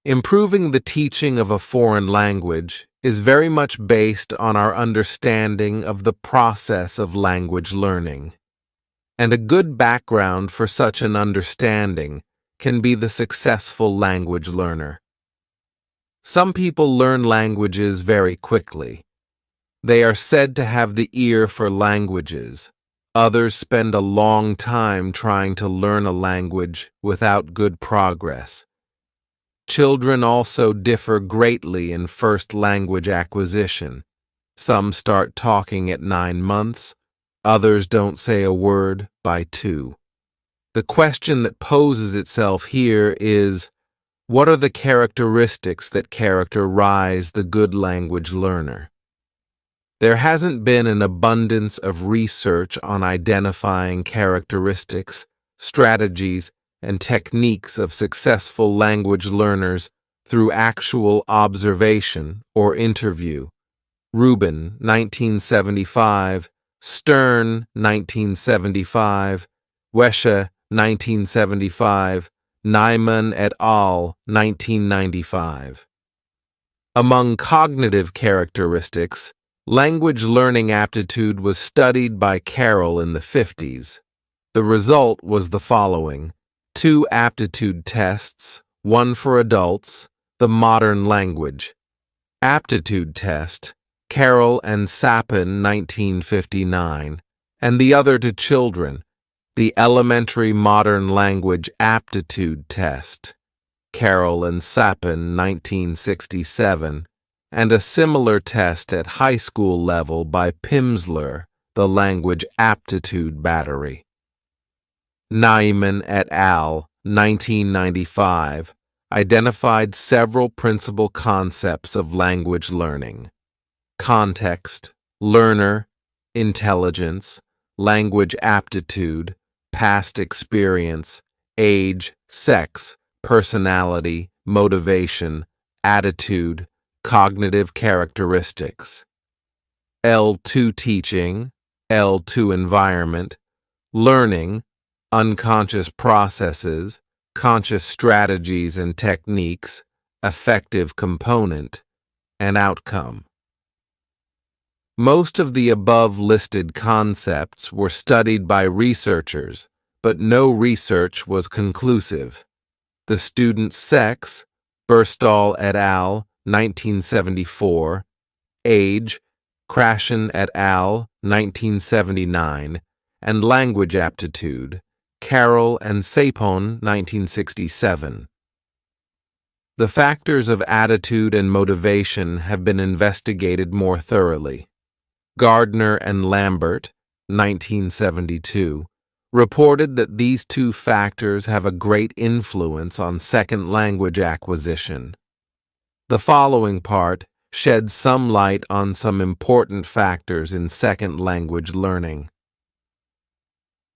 Improving the teaching of a foreign language is very much based on our understanding of the process of language learning. And a good background for such an understanding can be the successful language learner. Some people learn languages very quickly. They are said to have the ear for languages. Others spend a long time trying to learn a language without good progress. Children also differ greatly in first language acquisition. Some start talking at 9 months, others don't say a word by 2. The question that poses itself here is, what are the characteristics that characterize the good language learner? There hasn't been an abundance of research on identifying characteristics, strategies, and techniques of successful language learners through actual observation or interview. Rubin, 1975, Stern, 1975, Wesche, 1975, Nyman et al., 1995. Among cognitive characteristics, language learning aptitude was studied by Carroll in the 50s. The result was the following: 2 aptitude tests, one for adults, the modern language. Aptitude test, Carroll and Sapin, 1959, and the other to children, the elementary modern language aptitude test, Carroll and Sapin, 1967, and a similar test at high school level by Pimsleur, the language aptitude battery. Nyman et al., 1995, identified several principal concepts of language learning: context, learner, intelligence, language aptitude, past experience, age, sex, personality, motivation, attitude, cognitive characteristics. L2 teaching, L2 environment, learning, unconscious processes, conscious strategies and techniques, affective component, and outcome. Most of the above-listed concepts were studied by researchers, but no research was conclusive. The student's sex, Burstall et al., 1974, age, Krashen et al., 1979, and language aptitude, Carroll and Sapin, 1967. The factors of attitude and motivation have been investigated more thoroughly. Gardner and Lambert, 1972, reported that these 2 factors have a great influence on second language acquisition. The following part sheds some light on some important factors in second language learning.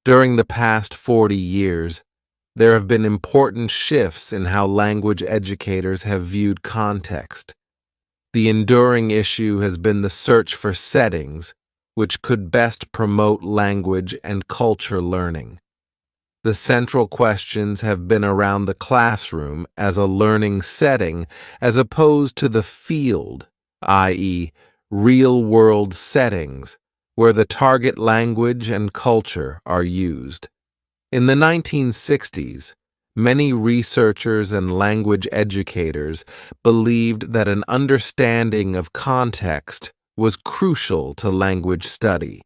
During the past 40 years, there have been important shifts in how language educators have viewed context. The enduring issue has been the search for settings which could best promote language and culture learning. The central questions have been around the classroom as a learning setting as opposed to the field, i.e., real-world settings, where the target language and culture are used. In the 1960s, many researchers and language educators believed that an understanding of context was crucial to language study.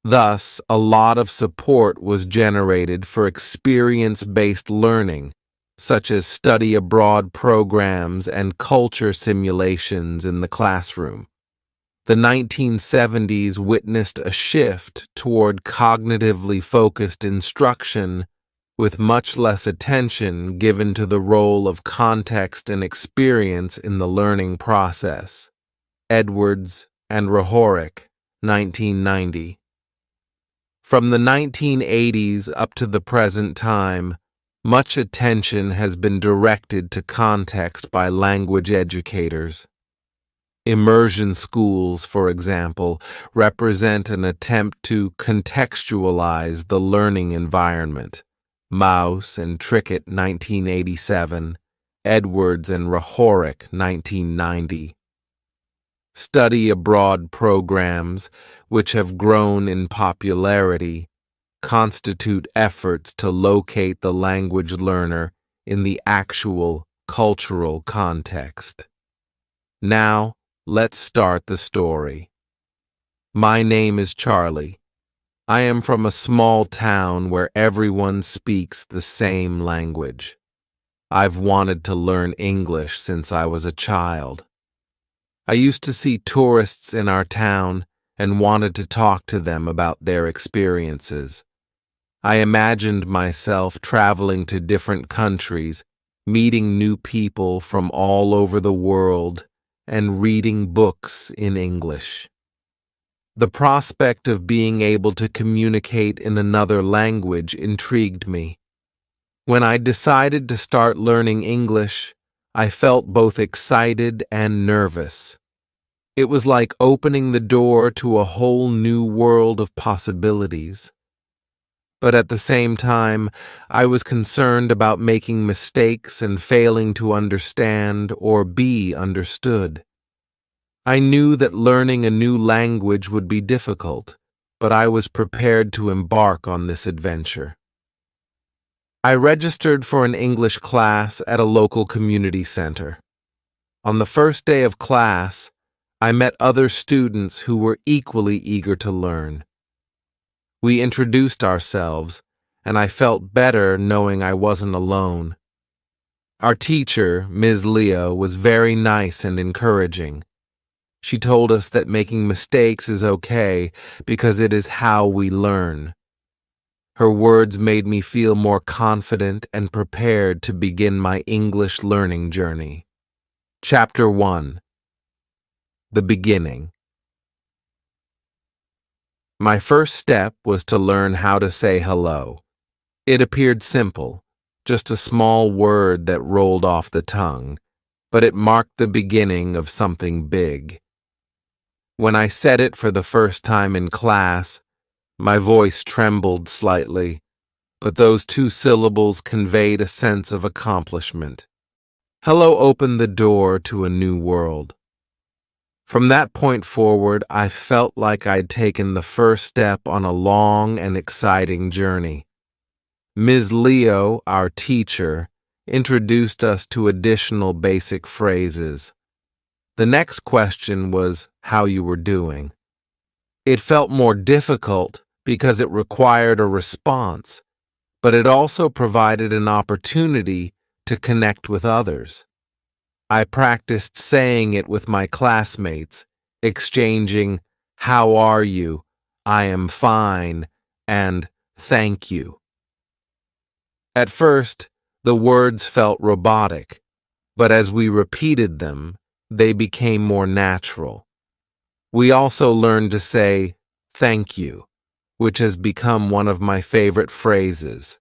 Thus, a lot of support was generated for experience-based learning, such as study abroad programs and culture simulations in the classroom. The 1970s witnessed a shift toward cognitively focused instruction, with much less attention given to the role of context and experience in the learning process. Edwards and Rohorek, 1990. From the 1980s up to the present time, much attention has been directed to context by language educators. Immersion schools, for example, represent an attempt to contextualize the learning environment. Mouse and Trickett, 1987, Edwards and Rahorick, 1990. Study abroad programs, which have grown in popularity, constitute efforts to locate the language learner in the actual cultural context. Now, let's start the story. My name is Charlie. I am from a small town where everyone speaks the same language. I've wanted to learn English since I was a child. I used to see tourists in our town and wanted to talk to them about their experiences. I imagined myself traveling to different countries, meeting new people from all over the world, and reading books in English. The prospect of being able to communicate in another language intrigued me. When I decided to start learning English, I felt both excited and nervous. It was like opening the door to a whole new world of possibilities. But at the same time, I was concerned about making mistakes and failing to understand or be understood. I knew that learning a new language would be difficult, but I was prepared to embark on this adventure. I registered for an English class at a local community center. On the first day of class, I met other students who were equally eager to learn. We introduced ourselves, and I felt better knowing I wasn't alone. Our teacher, Ms. Leo, was very nice and encouraging. She told us that making mistakes is okay because it is how we learn. Her words made me feel more confident and prepared to begin my English learning journey. Chapter 1. The Beginning. My first step was to learn how to say hello. It appeared simple, just a small word that rolled off the tongue, but it marked the beginning of something big. When I said it for the first time in class, my voice trembled slightly, but those 2 syllables conveyed a sense of accomplishment. Hello opened the door to a new world. From that point forward, I felt like I'd taken the first step on a long and exciting journey. Ms. Leo, our teacher, introduced us to additional basic phrases. The next question was how you were doing. It felt more difficult because it required a response, but it also provided an opportunity to connect with others. I practiced saying it with my classmates, exchanging, "How are you?" "I am fine," and "Thank you." At first, the words felt robotic, but as we repeated them, they became more natural. We also learned to say, "Thank you," which has become one of my favorite phrases.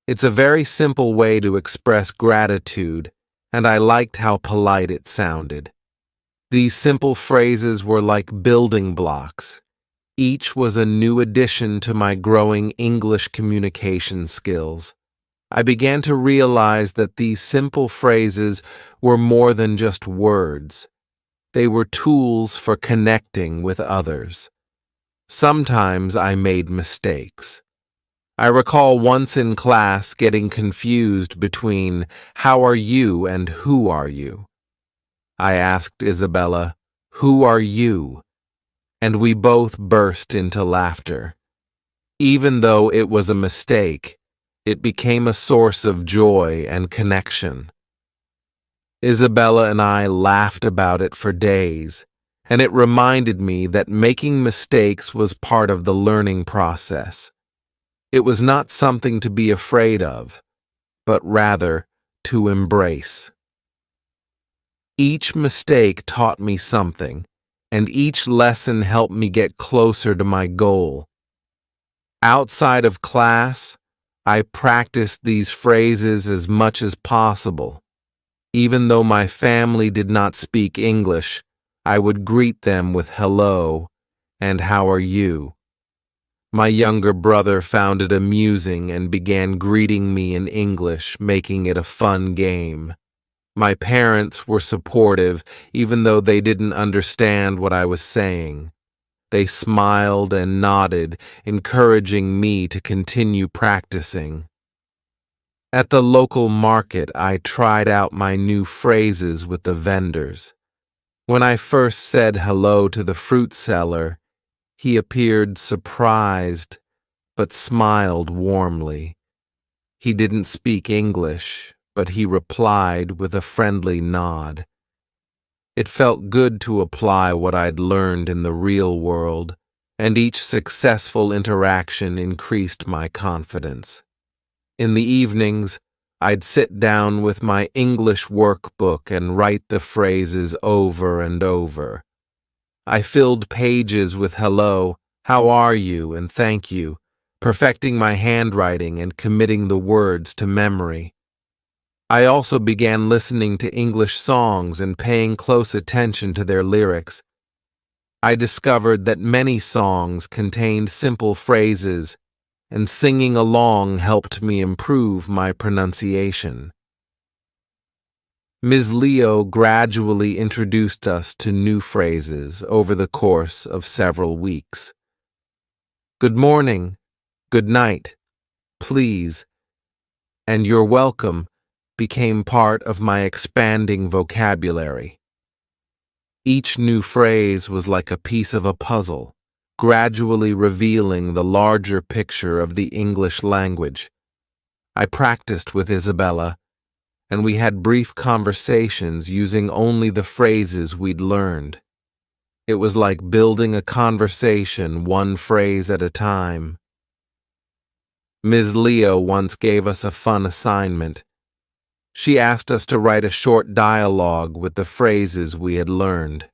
It's a very simple way to express gratitude, and I liked how polite it sounded. These simple phrases were like building blocks. Each was a new addition to my growing English communication skills. I began to realize that these simple phrases were more than just words. They were tools for connecting with others. Sometimes I made mistakes. I recall once in class getting confused between "How are you?" and "Who are you?" I asked Isabella, "Who are you?" and we both burst into laughter. Even though it was a mistake, it became a source of joy and connection. Isabella and I laughed about it for days, and it reminded me that making mistakes was part of the learning process. It was not something to be afraid of, but rather to embrace. Each mistake taught me something, and each lesson helped me get closer to my goal. Outside of class, I practiced these phrases as much as possible. Even though my family did not speak English, I would greet them with "hello" and "how are you?" My younger brother found it amusing and began greeting me in English, making it a fun game. My parents were supportive, even though they didn't understand what I was saying. They smiled and nodded, encouraging me to continue practicing. At the local market, I tried out my new phrases with the vendors. When I first said hello to the fruit seller, he appeared surprised, but smiled warmly. He didn't speak English, but he replied with a friendly nod. It felt good to apply what I'd learned in the real world, and each successful interaction increased my confidence. In the evenings, I'd sit down with my English workbook and write the phrases over and over. I filled pages with hello, how are you, and thank you, perfecting my handwriting and committing the words to memory. I also began listening to English songs and paying close attention to their lyrics. I discovered that many songs contained simple phrases, and singing along helped me improve my pronunciation. Ms. Leo gradually introduced us to new phrases over the course of several weeks. Good morning, good night, please, and you're welcome became part of my expanding vocabulary. Each new phrase was like a piece of a puzzle, gradually revealing the larger picture of the English language. I practiced with Isabella, and we had brief conversations using only the phrases we'd learned. It was like building a conversation one phrase at a time. Ms. Leo once gave us a fun assignment. She asked us to write a short dialogue with the phrases we had learned.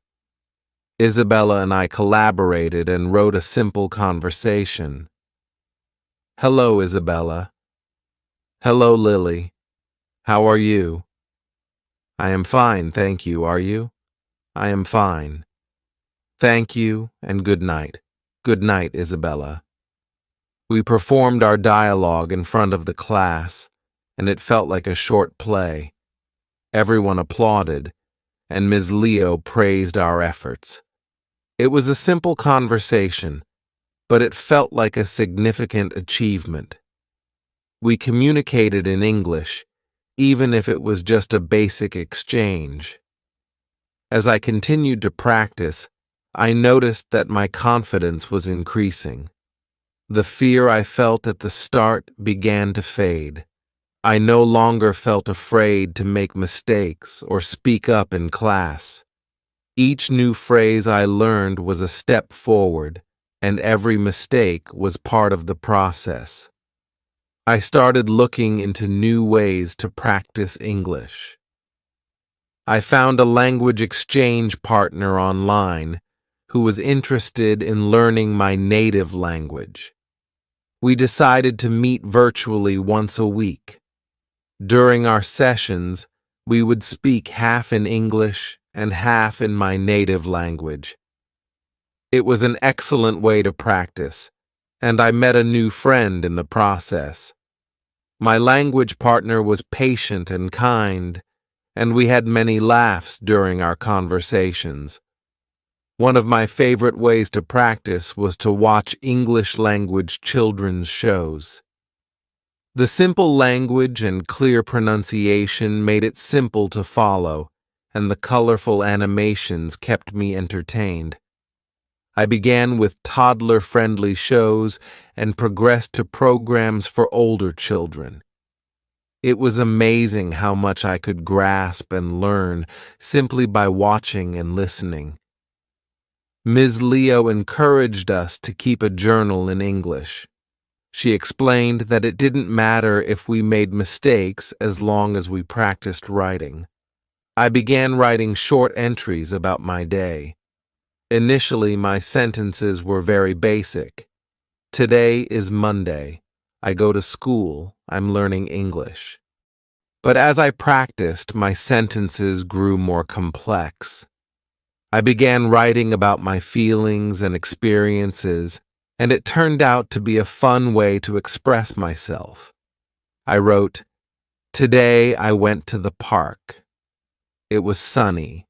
Isabella and I collaborated and wrote a simple conversation. Hello, Isabella. Hello, Lily. How are you? I am fine, thank you. Are you? I am fine. Thank you, and good night. Good night, Isabella. We performed our dialogue in front of the class, and it felt like a short play. Everyone applauded, and Ms. Leo praised our efforts. It was a simple conversation, but it felt like a significant achievement. We communicated in English, even if it was just a basic exchange. As I continued to practice, I noticed that my confidence was increasing. The fear I felt at the start began to fade. I no longer felt afraid to make mistakes or speak up in class. Each new phrase I learned was a step forward, and every mistake was part of the process. I started looking into new ways to practice English. I found a language exchange partner online who was interested in learning my native language. We decided to meet virtually once a week. During our sessions, we would speak half in English and half in my native language. It was an excellent way to practice, and I met a new friend in the process. My language partner was patient and kind, and we had many laughs during our conversations. One of my favorite ways to practice was to watch English language children's shows. The simple language and clear pronunciation made it simple to follow, and the colorful animations kept me entertained. I began with toddler-friendly shows and progressed to programs for older children. It was amazing how much I could grasp and learn simply by watching and listening. Ms. Leo encouraged us to keep a journal in English. She explained that it didn't matter if we made mistakes as long as we practiced writing. I began writing short entries about my day. Initially, my sentences were very basic. Today is Monday. I go to school. I'm learning English. But as I practiced, my sentences grew more complex. I began writing about my feelings and experiences, and it turned out to be a fun way to express myself. I wrote, "Today I went to the park." It was sunny.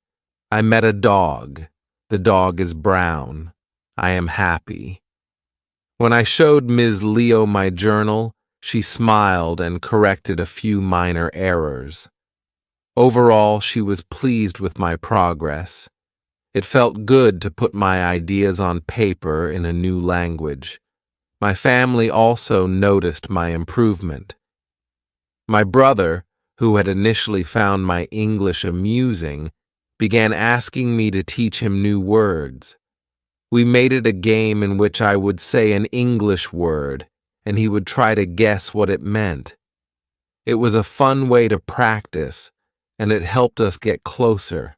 I met a dog. The dog is brown. I am happy. When I showed Ms. Leo my journal, she smiled and corrected a few minor errors. Overall, she was pleased with my progress. It felt good to put my ideas on paper in a new language. My family also noticed my improvement. My brother, who had initially found my English amusing, began asking me to teach him new words. We made it a game in which I would say an English word, and he would try to guess what it meant. It was a fun way to practice, and it helped us get closer.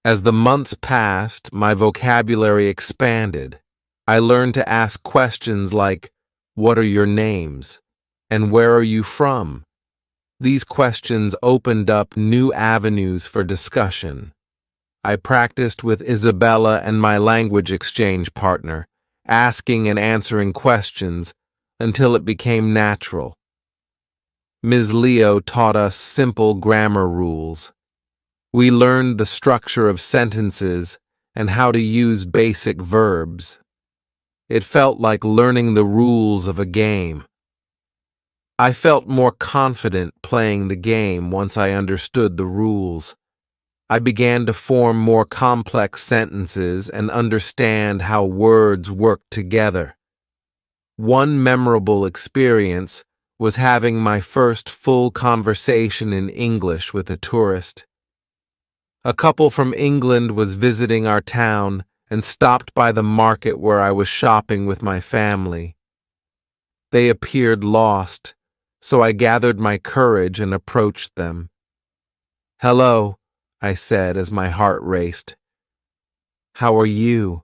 As the months passed, my vocabulary expanded. I learned to ask questions like, "What are your names?" and "Where are you from?" These questions opened up new avenues for discussion. I practiced with Isabella and my language exchange partner, asking and answering questions until it became natural. Ms. Leo taught us simple grammar rules. We learned the structure of sentences and how to use basic verbs. It felt like learning the rules of a game. I felt more confident playing the game once I understood the rules. I began to form more complex sentences and understand how words work together. One memorable experience was having my first full conversation in English with a tourist. A couple from England was visiting our town and stopped by the market where I was shopping with my family. They appeared lost, so I gathered my courage and approached them. "Hello," I said as my heart raced. "How are you?"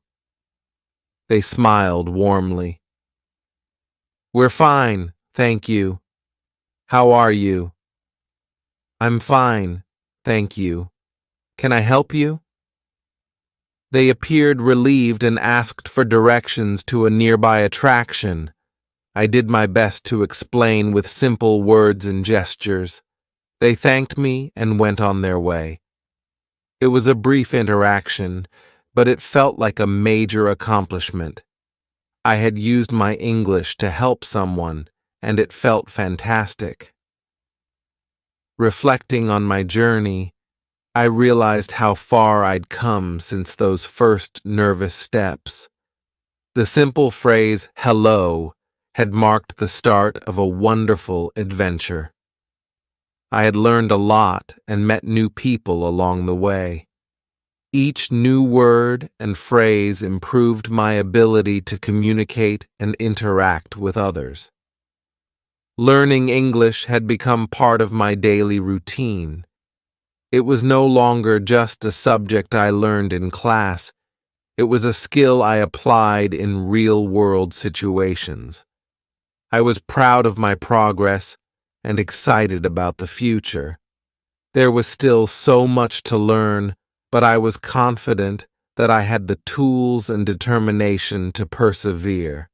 They smiled warmly. "We're fine, thank you. How are you?" "I'm fine, thank you. Can I help you?" They appeared relieved and asked for directions to a nearby attraction. I did my best to explain with simple words and gestures. They thanked me and went on their way. It was a brief interaction, but it felt like a major accomplishment. I had used my English to help someone, and it felt fantastic. Reflecting on my journey, I realized how far I'd come since those first nervous steps. The simple phrase, "hello," had marked the start of a wonderful adventure. I had learned a lot and met new people along the way. Each new word and phrase improved my ability to communicate and interact with others. Learning English had become part of my daily routine. It was no longer just a subject I learned in class. It was a skill I applied in real-world situations. I was proud of my progress and excited about the future. There was still so much to learn, but I was confident that I had the tools and determination to persevere.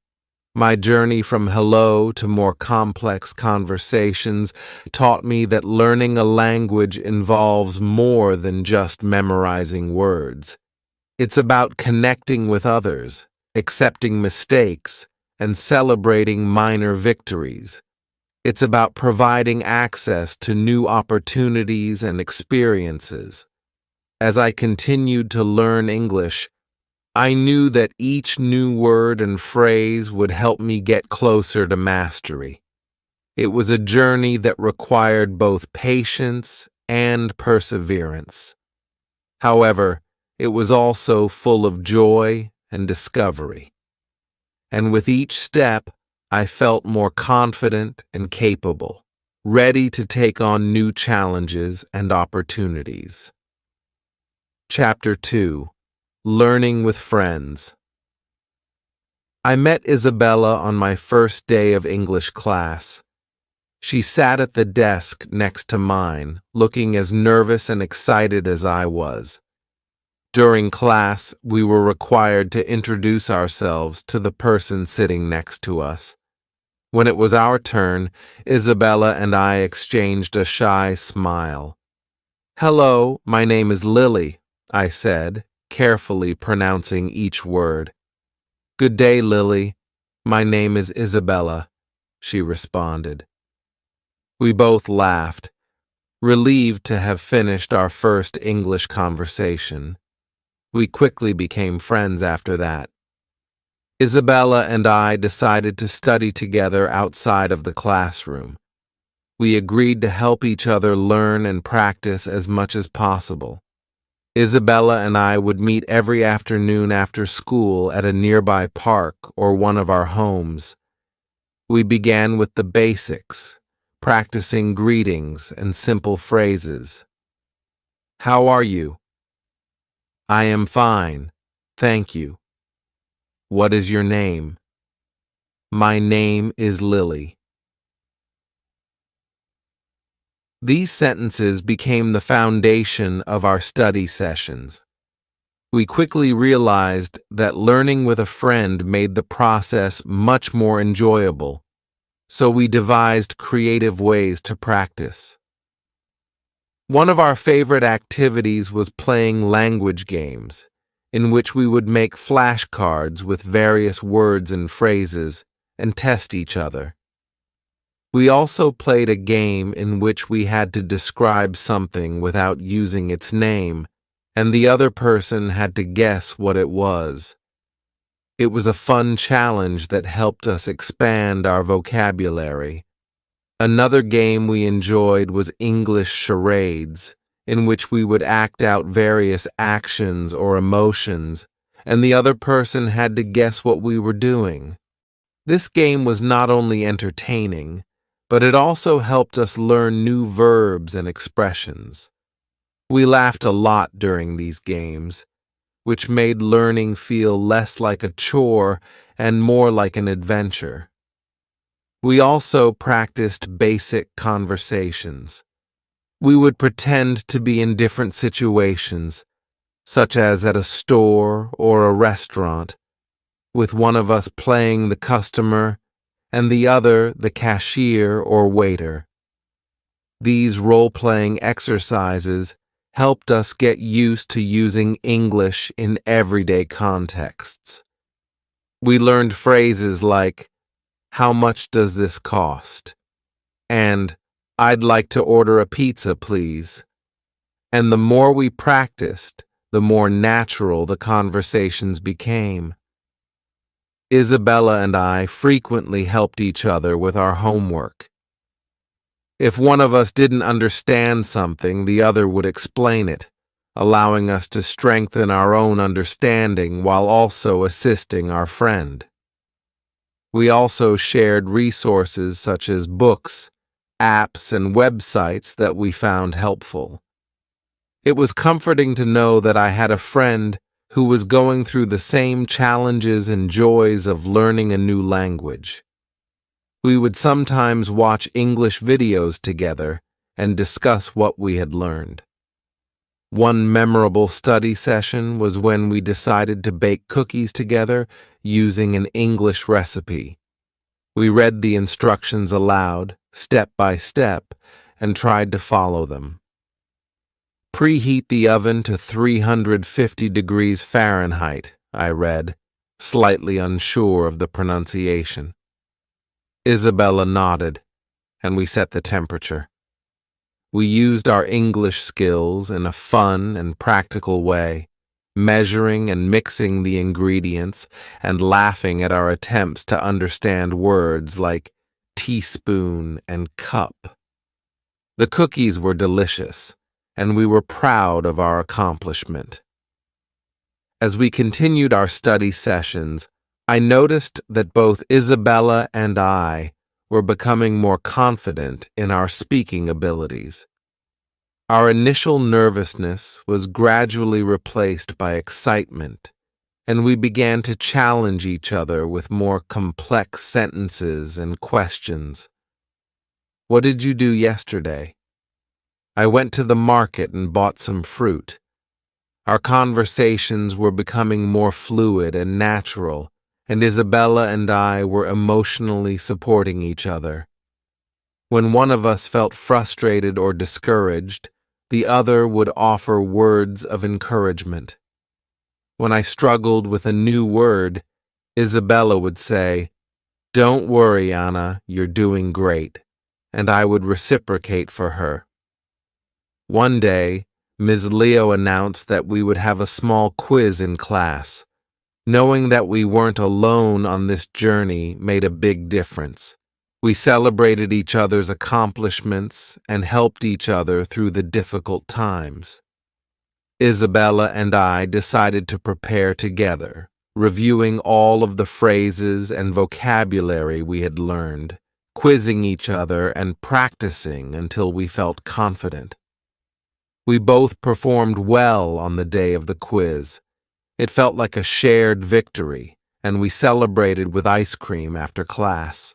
My journey from hello to more complex conversations taught me that learning a language involves more than just memorizing words. It's about connecting with others, accepting mistakes, and celebrating minor victories. It's about providing access to new opportunities and experiences. As I continued to learn English, I knew that each new word and phrase would help me get closer to mastery. It was a journey that required both patience and perseverance. However, it was also full of joy and discovery. And with each step, I felt more confident and capable, ready to take on new challenges and opportunities. Chapter 2: Learning with Friends. I met Isabella on my first day of English class. She sat at the desk next to mine, looking as nervous and excited as I was. During class, we were required to introduce ourselves to the person sitting next to us. When it was our turn, Isabella and I exchanged a shy smile. Hello, my name is Lily, I said, carefully pronouncing each word. Good day, Lily. My name is Isabella, she responded. We both laughed, relieved to have finished our first English conversation. We quickly became friends after that. Isabella and I decided to study together outside of the classroom. We agreed to help each other learn and practice as much as possible. Isabella and I would meet every afternoon after school at a nearby park or one of our homes. We began with the basics, practicing greetings and simple phrases. How are you? I am fine, thank you. What is your name? My name is Lily. These sentences became the foundation of our study sessions. We quickly realized that learning with a friend made the process much more enjoyable, so we devised creative ways to practice. One of our favorite activities was playing language games, in which we would make flashcards with various words and phrases and test each other. We also played a game in which we had to describe something without using its name, and the other person had to guess what it was. It was a fun challenge that helped us expand our vocabulary. Another game we enjoyed was English charades, in which we would act out various actions or emotions, and the other person had to guess what we were doing. This game was not only entertaining, but it also helped us learn new verbs and expressions. We laughed a lot during these games, which made learning feel less like a chore and more like an adventure. We also practiced basic conversations. We would pretend to be in different situations, such as at a store or a restaurant, with one of us playing the customer and the other the cashier or waiter. These role-playing exercises helped us get used to using English in everyday contexts. We learned phrases like, "How much does this cost?" and "I'd like to order a pizza, please." And the more we practiced, the more natural the conversations became. Isabella and I frequently helped each other with our homework. If one of us didn't understand something, the other would explain it, allowing us to strengthen our own understanding while also assisting our friend. We also shared resources such as books, apps, and websites that we found helpful. It was comforting to know that I had a friend who was going through the same challenges and joys of learning a new language. We would sometimes watch English videos together and discuss what we had learned. One memorable study session was when we decided to bake cookies together using an English recipe. We read the instructions aloud, step by step, and tried to follow them. Preheat the oven to 350 degrees Fahrenheit, I read, slightly unsure of the pronunciation. Isabella nodded, and we set the temperature. We used our English skills in a fun and practical way, measuring and mixing the ingredients and laughing at our attempts to understand words like teaspoon and cup. The cookies were delicious, and we were proud of our accomplishment. As we continued our study sessions, I noticed that both Isabella and I were becoming more confident in our speaking abilities. Our initial nervousness was gradually replaced by excitement, and we began to challenge each other with more complex sentences and questions. What did you do yesterday? I went to the market and bought some fruit. Our conversations were becoming more fluid and natural, and Isabella and I were emotionally supporting each other. When one of us felt frustrated or discouraged, the other would offer words of encouragement. When I struggled with a new word, Isabella would say, "Don't worry, Anna, you're doing great," and I would reciprocate for her. One day, Ms. Leo announced that we would have a small quiz in class. Knowing that we weren't alone on this journey made a big difference. We celebrated each other's accomplishments and helped each other through the difficult times. Isabella and I decided to prepare together, reviewing all of the phrases and vocabulary we had learned, quizzing each other and practicing until we felt confident. We both performed well on the day of the quiz. It felt like a shared victory, and we celebrated with ice cream after class.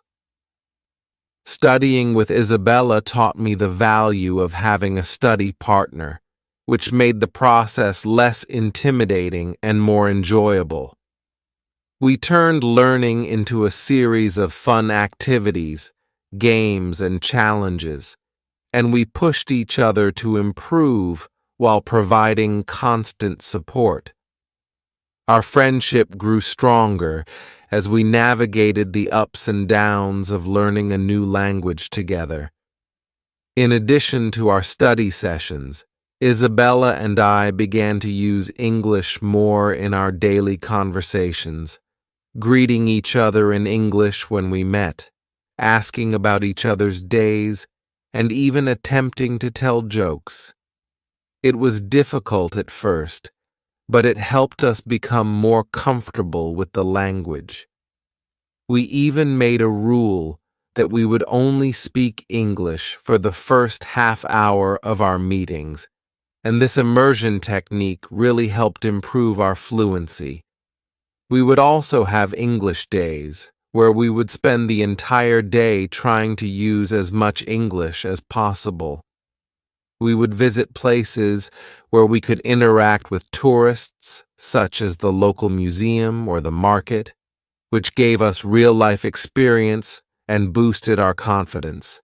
Studying with Isabella taught me the value of having a study partner, which made the process less intimidating and more enjoyable. We turned learning into a series of fun activities, games, and challenges, and we pushed each other to improve while providing constant support. Our friendship grew stronger as we navigated the ups and downs of learning a new language together. In addition to our study sessions, Isabella and I began to use English more in our daily conversations, greeting each other in English when we met, asking about each other's days, and even attempting to tell jokes. It was difficult at first, but it helped us become more comfortable with the language. We even made a rule that we would only speak English for the first half hour of our meetings, and this immersion technique really helped improve our fluency. We would also have English days, where we would spend the entire day trying to use as much English as possible. We would visit places where we could interact with tourists, such as the local museum or the market, which gave us real-life experience and boosted our confidence.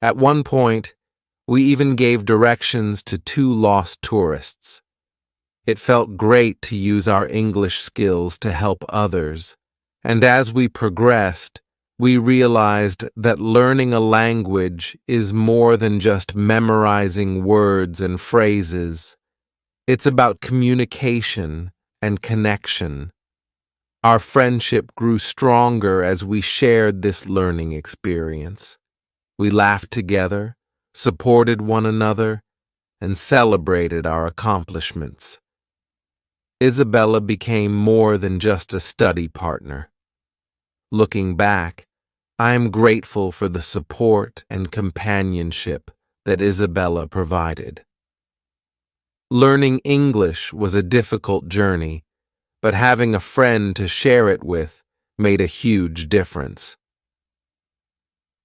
At one point, we even gave directions to 2 lost tourists. It felt great to use our English skills to help others, and as we progressed, we realized that learning a language is more than just memorizing words and phrases. It's about communication and connection. Our friendship grew stronger as we shared this learning experience. We laughed together, supported one another, and celebrated our accomplishments. Isabella became more than just a study partner. Looking back, I am grateful for the support and companionship that Isabella provided. Learning English was a difficult journey, but having a friend to share it with made a huge difference.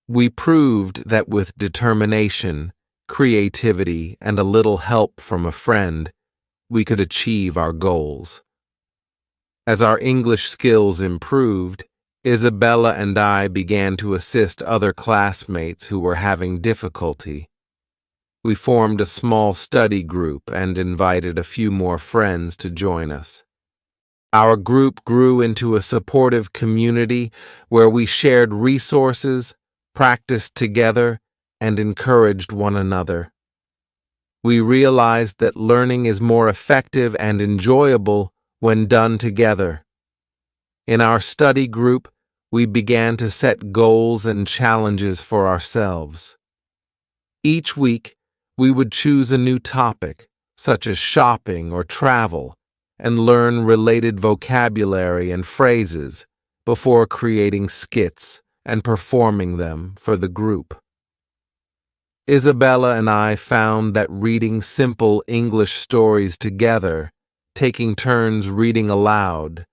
We proved that with determination, creativity, and a little help from a friend, we could achieve our goals. As our English skills improved, Isabella and I began to assist other classmates who were having difficulty. We formed a small study group and invited a few more friends to join us. Our group grew into a supportive community where we shared resources, practiced together, and encouraged one another. We realized that learning is more effective and enjoyable when done together. In our study group, we began to set goals and challenges for ourselves. Each week, we would choose a new topic, such as shopping or travel, and learn related vocabulary and phrases before creating skits and performing them for the group. Isabella and I found that reading simple English stories together, taking turns reading aloud,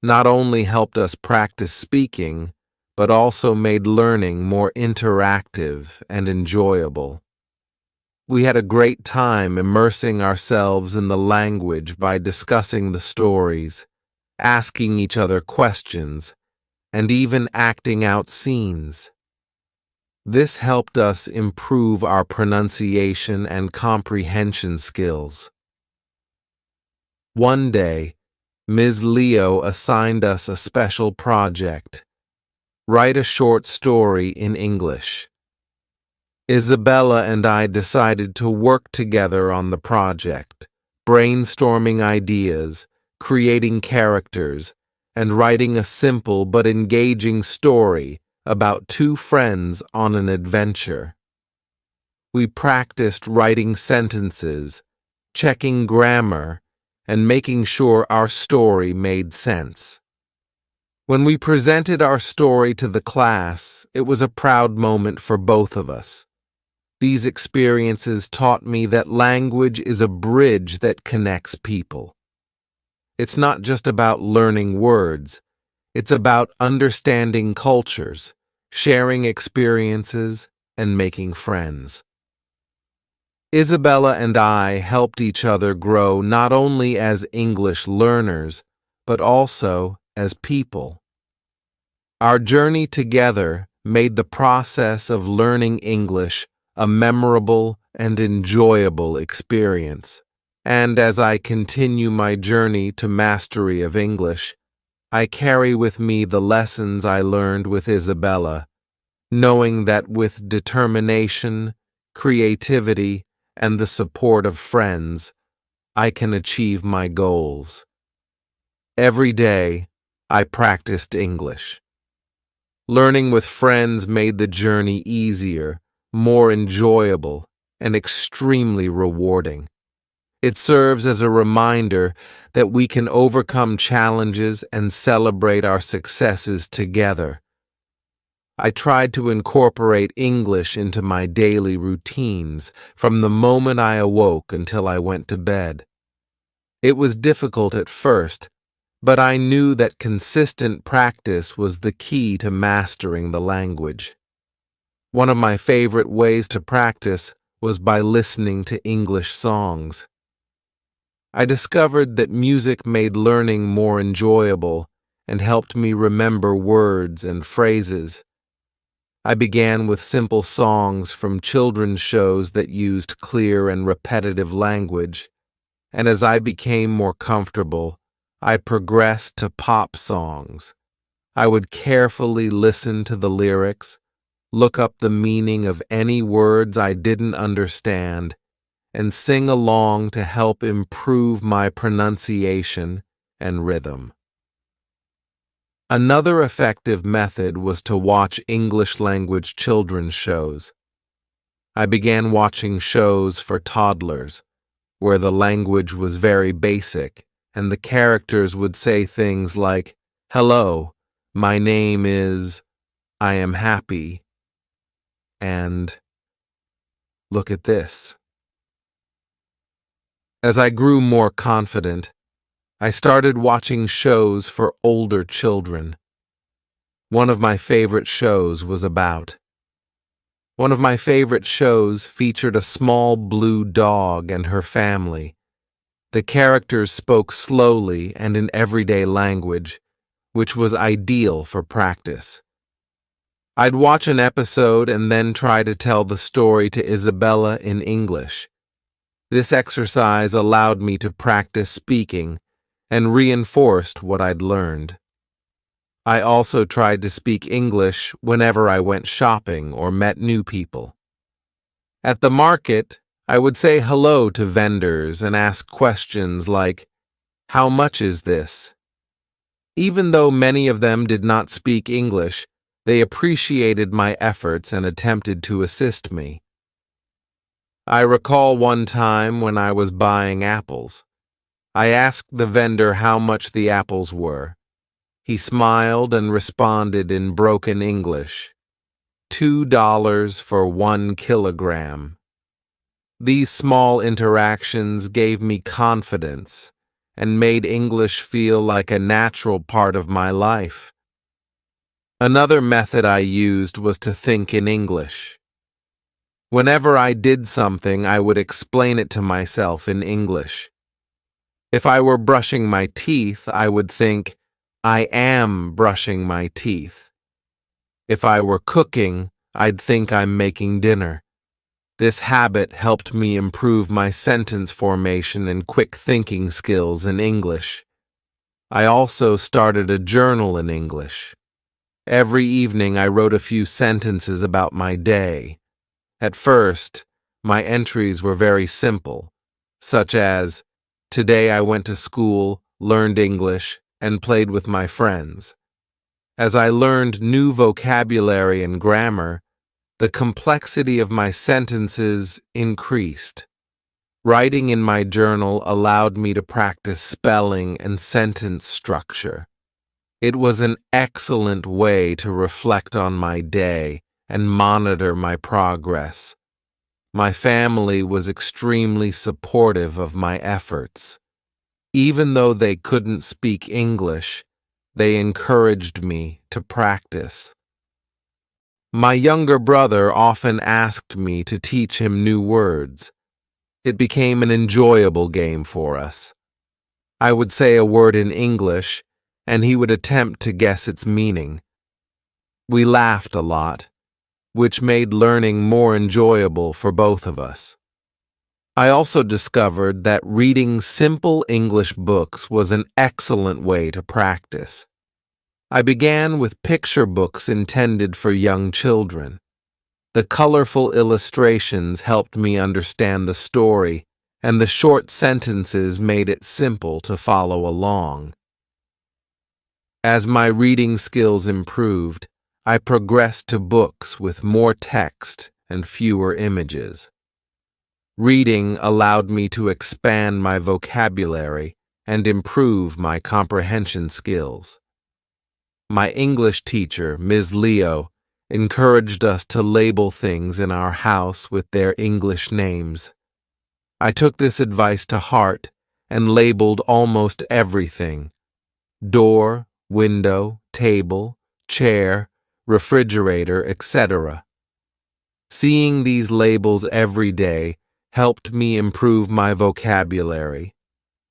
not only helped us practice speaking, but also made learning more interactive and enjoyable. We had a great time immersing ourselves in the language by discussing the stories, asking each other questions, and even acting out scenes. This helped us improve our pronunciation and comprehension skills. One day, Ms. Leo assigned us a special project: write a short story in English. Isabella and I decided to work together on the project, brainstorming ideas, creating characters, and writing a simple but engaging story about two friends on an adventure. We practiced writing sentences, checking grammar, and making sure our story made sense. When we presented our story to the class, it was a proud moment for both of us. These experiences taught me that language is a bridge that connects people. It's not just about learning words, it's about understanding cultures, sharing experiences, and making friends. Isabella and I helped each other grow not only as English learners, but also as people. Our journey together made the process of learning English a memorable and enjoyable experience. And as I continue my journey to mastery of English, I carry with me the lessons I learned with Isabella, knowing that with determination, creativity, and the support of friends, I can achieve my goals. Every day, I practiced English. Learning with friends made the journey easier, more enjoyable, and extremely rewarding. It serves as a reminder that we can overcome challenges and celebrate our successes together. I tried to incorporate English into my daily routines from the moment I awoke until I went to bed. It was difficult at first, but I knew that consistent practice was the key to mastering the language. One of my favorite ways to practice was by listening to English songs. I discovered that music made learning more enjoyable and helped me remember words and phrases. I began with simple songs from children's shows that used clear and repetitive language, and as I became more comfortable, I progressed to pop songs. I would carefully listen to the lyrics, look up the meaning of any words I didn't understand, and sing along to help improve my pronunciation and rhythm. Another effective method was to watch English language children's shows. I began watching shows for toddlers, where the language was very basic and the characters would say things like, "Hello, my name is, I am happy," and "Look at this." As I grew more confident, I started watching shows for older children. One of my favorite shows featured a small blue dog and her family. The characters spoke slowly and in everyday language, which was ideal for practice. I'd watch an episode and then try to tell the story to Isabella in English. This exercise allowed me to practice speaking and reinforced what I'd learned. I also tried to speak English whenever I went shopping or met new people. At the market, I would say hello to vendors and ask questions like, "How much is this?" Even though many of them did not speak English, they appreciated my efforts and attempted to assist me. I recall one time when I was buying apples. I asked the vendor how much the apples were. He smiled and responded in broken English, $2 for 1 kilogram. These small interactions gave me confidence and made English feel like a natural part of my life. Another method I used was to think in English. Whenever I did something, I would explain it to myself in English. If I were brushing my teeth, I would think, "I am brushing my teeth." If I were cooking, I'd think I'm making dinner. This habit helped me improve my sentence formation and quick thinking skills in English. I also started a journal in English. Every evening I wrote a few sentences about my day. At first, my entries were very simple, such as, "Today I went to school, learned English, and played with my friends." As I learned new vocabulary and grammar, the complexity of my sentences increased. Writing in my journal allowed me to practice spelling and sentence structure. It was an excellent way to reflect on my day and monitor my progress. My family was extremely supportive of my efforts. Even though they couldn't speak English, they encouraged me to practice. My younger brother often asked me to teach him new words. It became an enjoyable game for us. I would say a word in English, and he would attempt to guess its meaning. We laughed a lot, which made learning more enjoyable for both of us. I also discovered that reading simple English books was an excellent way to practice. I began with picture books intended for young children. The colorful illustrations helped me understand the story, and the short sentences made it simple to follow along. As my reading skills improved, I progressed to books with more text and fewer images. Reading allowed me to expand my vocabulary and improve my comprehension skills. My English teacher, Ms. Leo, encouraged us to label things in our house with their English names. I took this advice to heart and labeled almost everything: door, window, table, chair, refrigerator, etc. Seeing these labels every day helped me improve my vocabulary.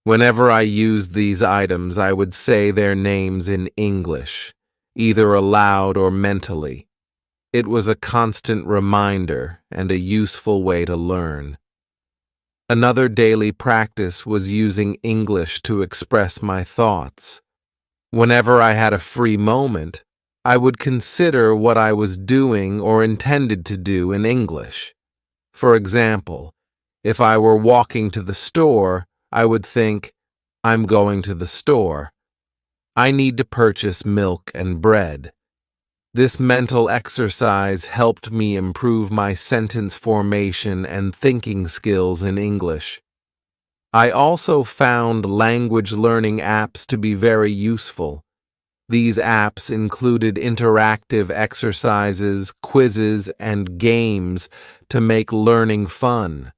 Whenever I used these items, I would say their names in English, either aloud or mentally. It was a constant reminder and a useful way to learn. Another daily practice was using English to express my thoughts. Whenever I had a free moment, I would consider what I was doing or intended to do in English. For example, if I were walking to the store, I would think, "I'm going to the store. I need to purchase milk and bread." This mental exercise helped me improve my sentence formation and thinking skills in English. I also found language learning apps to be very useful. These apps included interactive exercises, quizzes, and games to make learning fun.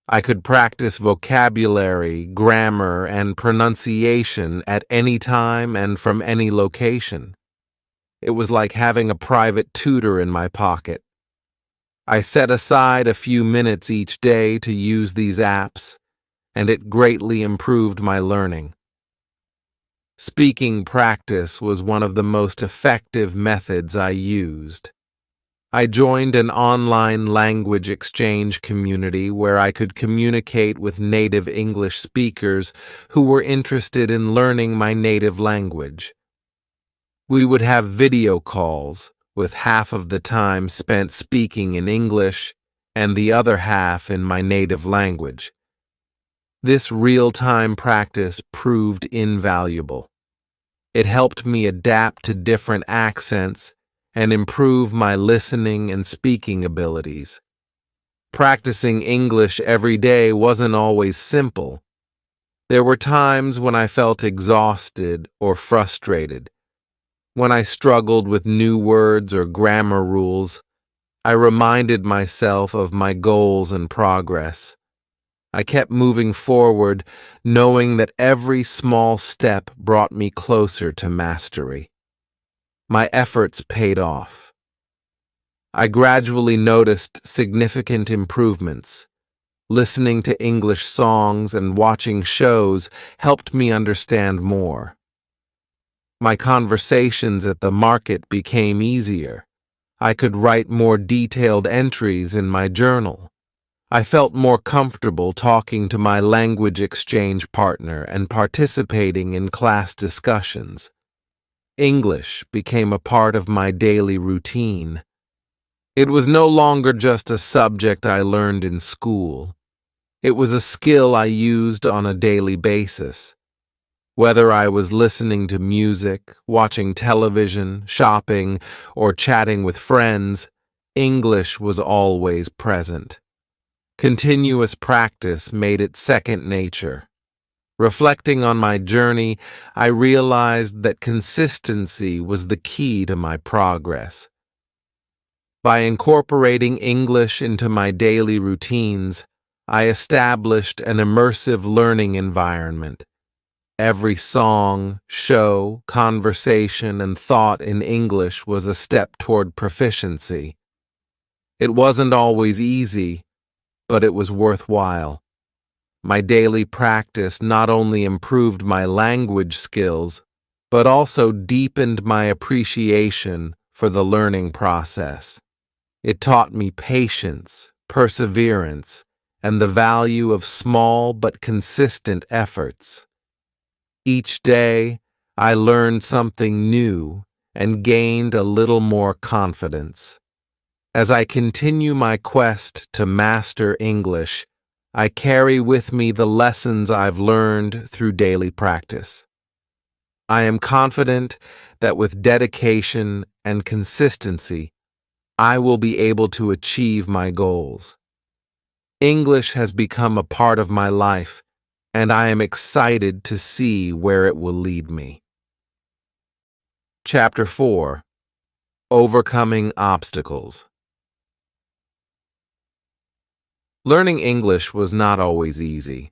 I could practice vocabulary, grammar, and pronunciation at any time and from any location. It was like having a private tutor in my pocket. I set aside a few minutes each day to use these apps, and it greatly improved my learning. Speaking practice was one of the most effective methods I used. I joined an online language exchange community where I could communicate with native English speakers who were interested in learning my native language. We would have video calls, with half of the time spent speaking in English and the other half in my native language. This real-time practice proved invaluable. It helped me adapt to different accents and improve my listening and speaking abilities. Practicing English every day wasn't always simple. There were times when I felt exhausted or frustrated. When I struggled with new words or grammar rules, I reminded myself of my goals and progress. I kept moving forward, knowing that every small step brought me closer to mastery. My efforts paid off. I gradually noticed significant improvements. Listening to English songs and watching shows helped me understand more. My conversations at the market became easier. I could write more detailed entries in my journal. I felt more comfortable talking to my language exchange partner and participating in class discussions. English became a part of my daily routine. It was no longer just a subject I learned in school. It was a skill I used on a daily basis. Whether I was listening to music, watching television, shopping, or chatting with friends, English was always present. Continuous practice made it second nature. Reflecting on my journey, I realized that consistency was the key to my progress. By incorporating English into my daily routines, I established an immersive learning environment. Every song, show, conversation, and thought in English was a step toward proficiency. It wasn't always easy, but it was worthwhile. My daily practice not only improved my language skills, but also deepened my appreciation for the learning process. It taught me patience, perseverance, and the value of small but consistent efforts. Each day, I learned something new and gained a little more confidence. As I continue my quest to master English, I carry with me the lessons I've learned through daily practice. I am confident that with dedication and consistency, I will be able to achieve my goals. English has become a part of my life, and I am excited to see where it will lead me. Chapter 4: Overcoming Obstacles. Learning English was not always easy.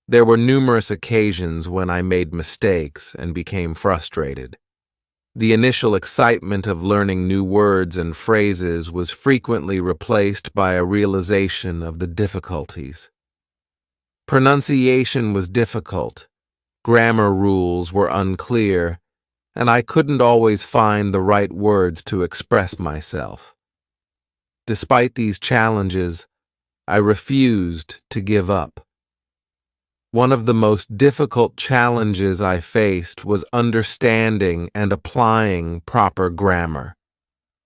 There were numerous occasions when I made mistakes and became frustrated. The initial excitement of learning new words and phrases was frequently replaced by a realization of the difficulties. Pronunciation was difficult, grammar rules were unclear, and I couldn't always find the right words to express myself. Despite these challenges, I refused to give up. One of the most difficult challenges I faced was understanding and applying proper grammar.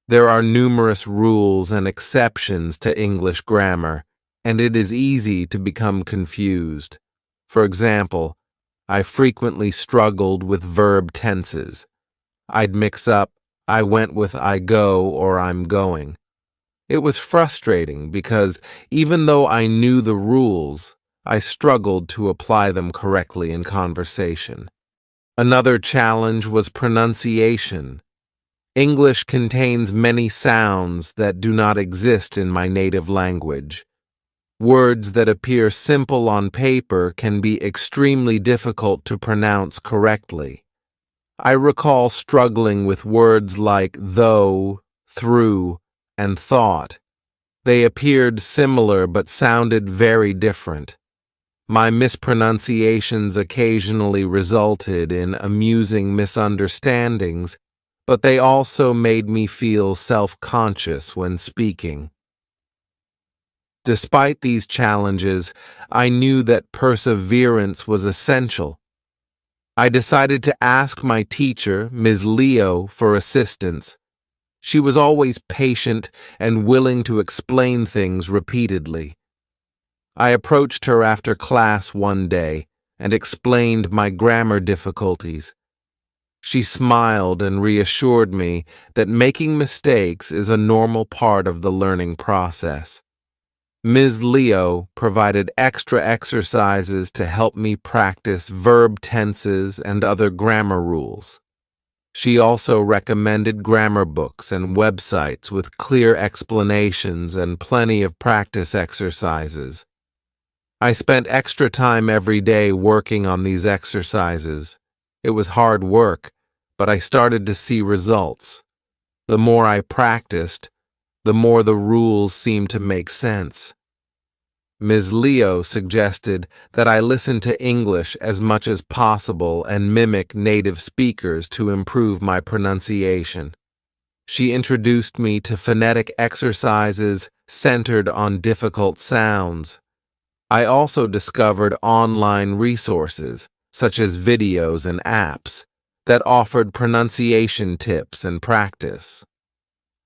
There are numerous rules and exceptions to English grammar, and it is easy to become confused. For example, I frequently struggled with verb tenses. I'd mix up I went with I go or I'm going. It was frustrating because even though I knew the rules, I struggled to apply them correctly in conversation. Another challenge was pronunciation. English contains many sounds that do not exist in my native language. Words that appear simple on paper can be extremely difficult to pronounce correctly. I recall struggling with words like though, through, and thought. They appeared similar but sounded very different. My mispronunciations occasionally resulted in amusing misunderstandings, but they also made me feel self-conscious when speaking. Despite these challenges, I knew that perseverance was essential. I decided to ask my teacher, Ms. Leo, for assistance. She was always patient and willing to explain things repeatedly. I approached her after class one day and explained my grammar difficulties. She smiled and reassured me that making mistakes is a normal part of the learning process. Ms. Leo provided extra exercises to help me practice verb tenses and other grammar rules. She also recommended grammar books and websites with clear explanations and plenty of practice exercises. I spent extra time every day working on these exercises. It was hard work, but I started to see results. The more I practiced, the more the rules seemed to make sense. Ms. Leo suggested that I listen to English as much as possible and mimic native speakers to improve my pronunciation. She introduced me to phonetic exercises centered on difficult sounds. I also discovered online resources, such as videos and apps, that offered pronunciation tips and practice.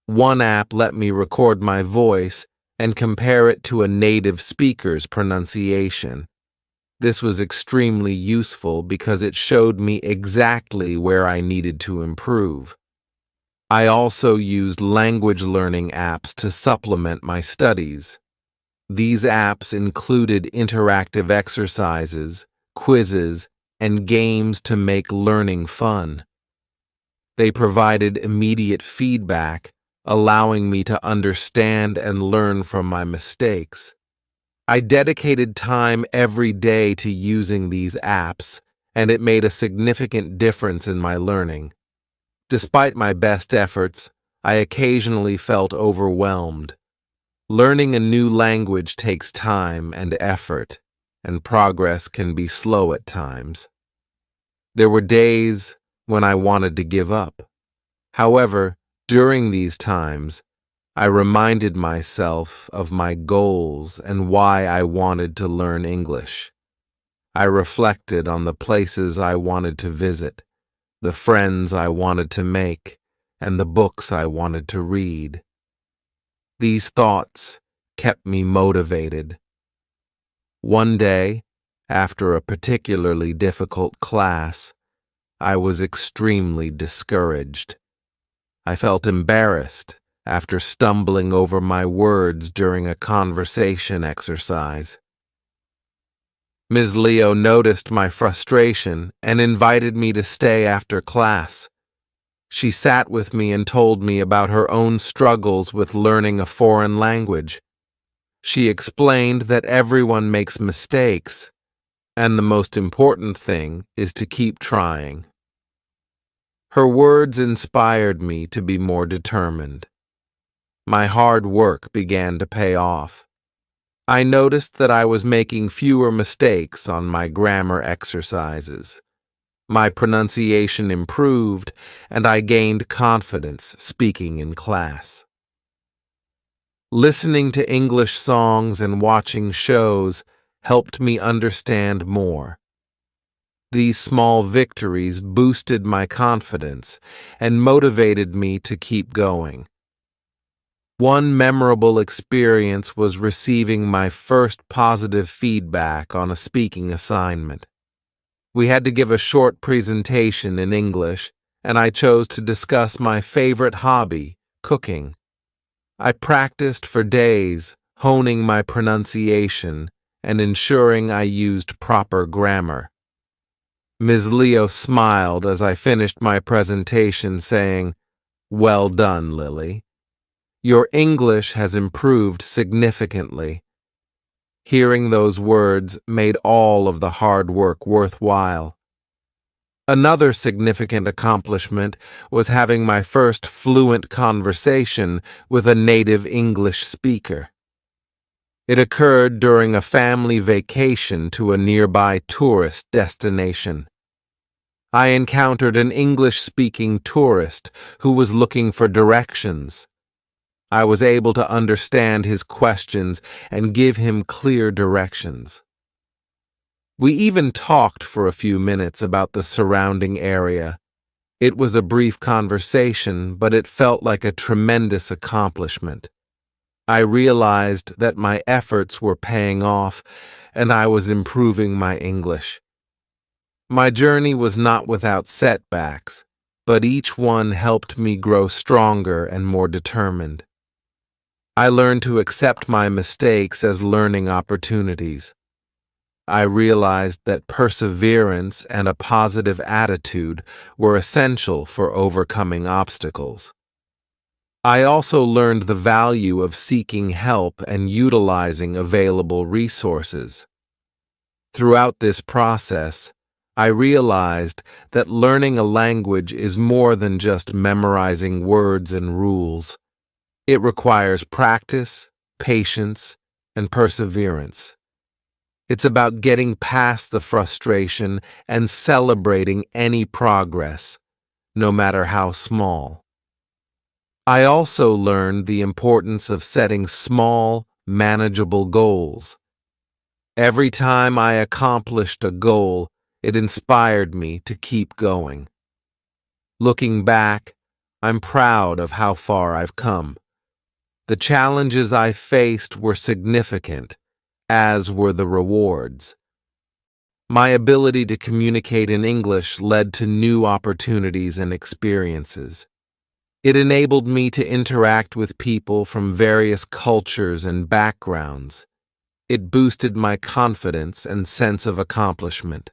One app let me record my voice and compare it to a native speaker's pronunciation. This was extremely useful because it showed me exactly where I needed to improve. I also used language learning apps to supplement my studies. These apps included interactive exercises, quizzes, and games to make learning fun. They provided immediate feedback, allowing me to understand and learn from my mistakes. I dedicated time every day to using these apps, and it made a significant difference in my learning. Despite my best efforts, I occasionally felt overwhelmed. Learning a new language takes time and effort, and progress can be slow at times. There were days when I wanted to give up. However, during these times, I reminded myself of my goals and why I wanted to learn English. I reflected on the places I wanted to visit, the friends I wanted to make, and the books I wanted to read. These thoughts kept me motivated. One day, after a particularly difficult class, I was extremely discouraged. I felt embarrassed after stumbling over my words during a conversation exercise. Ms. Leo noticed my frustration and invited me to stay after class. She sat with me and told me about her own struggles with learning a foreign language. She explained that everyone makes mistakes, and the most important thing is to keep trying. Her words inspired me to be more determined. My hard work began to pay off. I noticed that I was making fewer mistakes on my grammar exercises. My pronunciation improved, and I gained confidence speaking in class. Listening to English songs and watching shows helped me understand more. These small victories boosted my confidence and motivated me to keep going. One memorable experience was receiving my first positive feedback on a speaking assignment. We had to give a short presentation in English, and I chose to discuss my favorite hobby, cooking. I practiced for days, honing my pronunciation and ensuring I used proper grammar. Ms. Leo smiled as I finished my presentation, saying, "Well done, Lily. Your English has improved significantly." Hearing those words made all of the hard work worthwhile. Another significant accomplishment was having my first fluent conversation with a native English speaker. It occurred during a family vacation to a nearby tourist destination. I encountered an English-speaking tourist who was looking for directions. I was able to understand his questions and give him clear directions. We even talked for a few minutes about the surrounding area. It was a brief conversation, but it felt like a tremendous accomplishment. I realized that my efforts were paying off, and I was improving my English. My journey was not without setbacks, but each one helped me grow stronger and more determined. I learned to accept my mistakes as learning opportunities. I realized that perseverance and a positive attitude were essential for overcoming obstacles. I also learned the value of seeking help and utilizing available resources. Throughout this process, I realized that learning a language is more than just memorizing words and rules. It requires practice, patience, and perseverance. It's about getting past the frustration and celebrating any progress, no matter how small. I also learned the importance of setting small, manageable goals. Every time I accomplished a goal, it inspired me to keep going. Looking back, I'm proud of how far I've come. The challenges I faced were significant, as were the rewards. My ability to communicate in English led to new opportunities and experiences. It enabled me to interact with people from various cultures and backgrounds. It boosted my confidence and sense of accomplishment.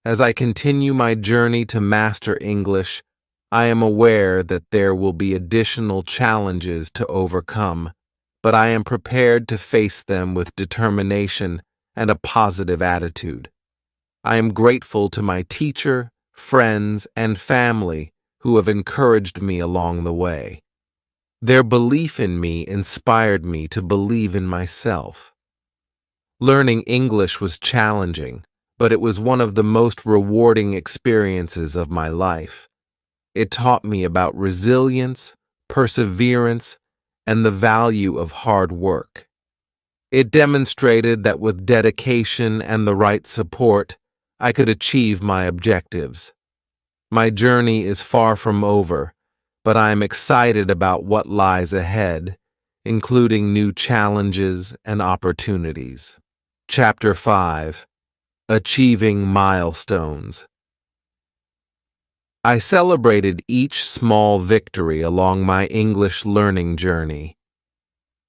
As I continue my journey to master English, I am aware that there will be additional challenges to overcome, but I am prepared to face them with determination and a positive attitude. I am grateful to my teacher, friends, and family who have encouraged me along the way. Their belief in me inspired me to believe in myself. Learning English was challenging, but it was one of the most rewarding experiences of my life. It taught me about resilience, perseverance, and the value of hard work. It demonstrated that with dedication and the right support, I could achieve my objectives. My journey is far from over, but I am excited about what lies ahead, including new challenges and opportunities. Chapter 5: Achieving Milestones. I celebrated each small victory along my English learning journey.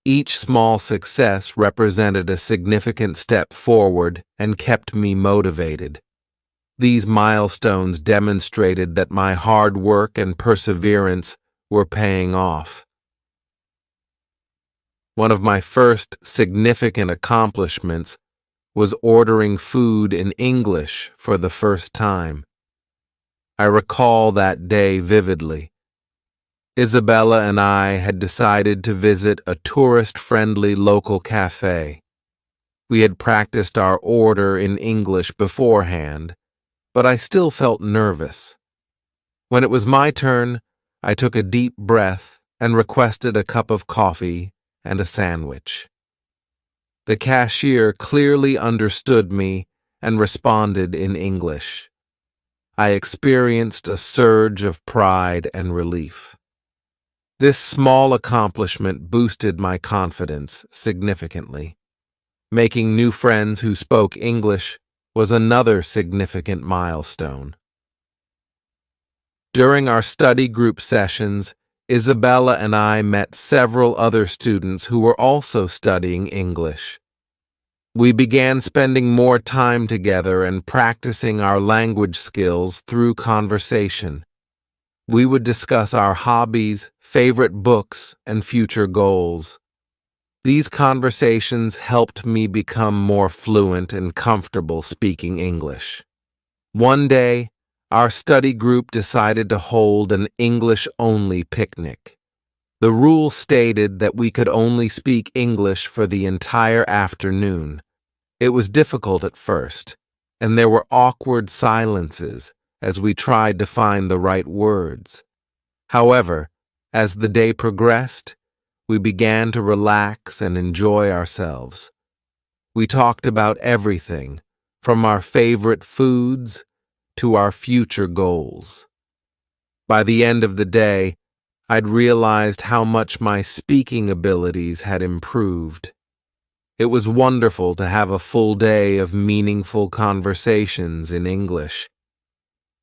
Each small success represented a significant step forward and kept me motivated. These milestones demonstrated that my hard work and perseverance were paying off. One of my first significant accomplishments was ordering food in English for the first time. I recall that day vividly. Isabella and I had decided to visit a tourist-friendly local cafe. We had practiced our order in English beforehand, but I still felt nervous. When it was my turn, I took a deep breath and requested a cup of coffee and a sandwich. The cashier clearly understood me and responded in English. I experienced a surge of pride and relief. This small accomplishment boosted my confidence significantly. Making new friends who spoke English was another significant milestone. During our study group sessions, Isabella and I met several other students who were also studying English. We began spending more time together and practicing our language skills through conversation. We would discuss our hobbies, favorite books, and future goals. These conversations helped me become more fluent and comfortable speaking English. One day, our study group decided to hold an English-only picnic. The rule stated that we could only speak English for the entire afternoon. It was difficult at first, and there were awkward silences as we tried to find the right words. However, as the day progressed, we began to relax and enjoy ourselves. We talked about everything, from our favorite foods to our future goals. By the end of the day, I'd realized how much my speaking abilities had improved. It was wonderful to have a full day of meaningful conversations in English.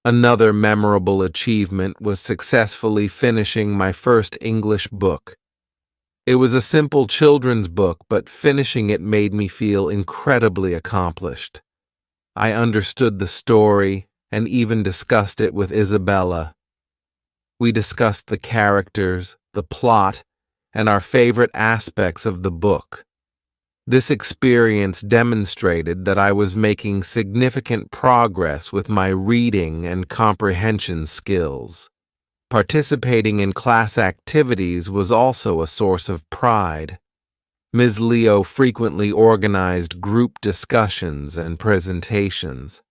Another memorable achievement was successfully finishing my first English book. It was a simple children's book, but finishing it made me feel incredibly accomplished. I understood the story and even discussed it with Isabella. We discussed the characters, the plot, and our favorite aspects of the book. This experience demonstrated that I was making significant progress with my reading and comprehension skills. Participating in class activities was also a source of pride. Ms. Leo frequently organized group discussions and presentations.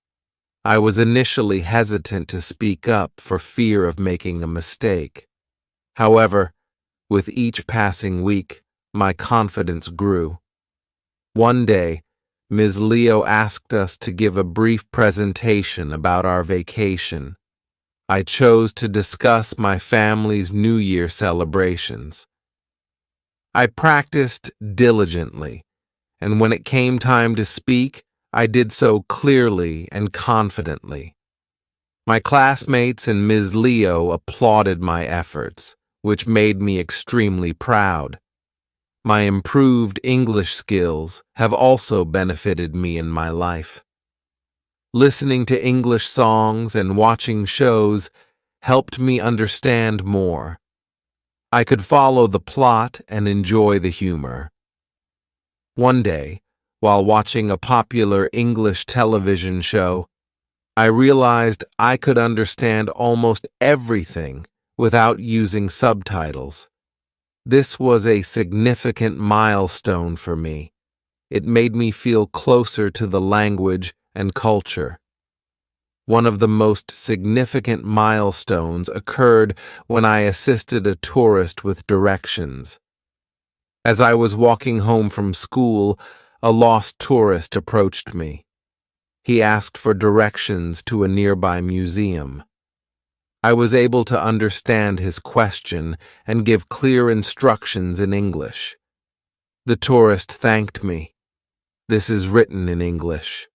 I was initially hesitant to speak up for fear of making a mistake. However, With each passing week, my confidence grew. One day, Ms. Leo asked us to give a brief presentation about our vacation. I chose to discuss my family's New Year celebrations. I practiced diligently, and when it came time to speak, I did so clearly and confidently. My classmates and Ms. Leo applauded my efforts, which made me extremely proud. My improved English skills have also benefited me in my life. Listening to English songs and watching shows helped me understand more. I could follow the plot and enjoy the humor. One day, while watching a popular English television show, I realized I could understand almost everything without using subtitles. This was a significant milestone for me. It made me feel closer to the language and culture. One of the most significant milestones occurred when I assisted a tourist with directions. As I was walking home from school, a lost tourist approached me. He asked for directions to a nearby museum. I was able to understand his question and give clear instructions in English. The tourist thanked me. This is written in English.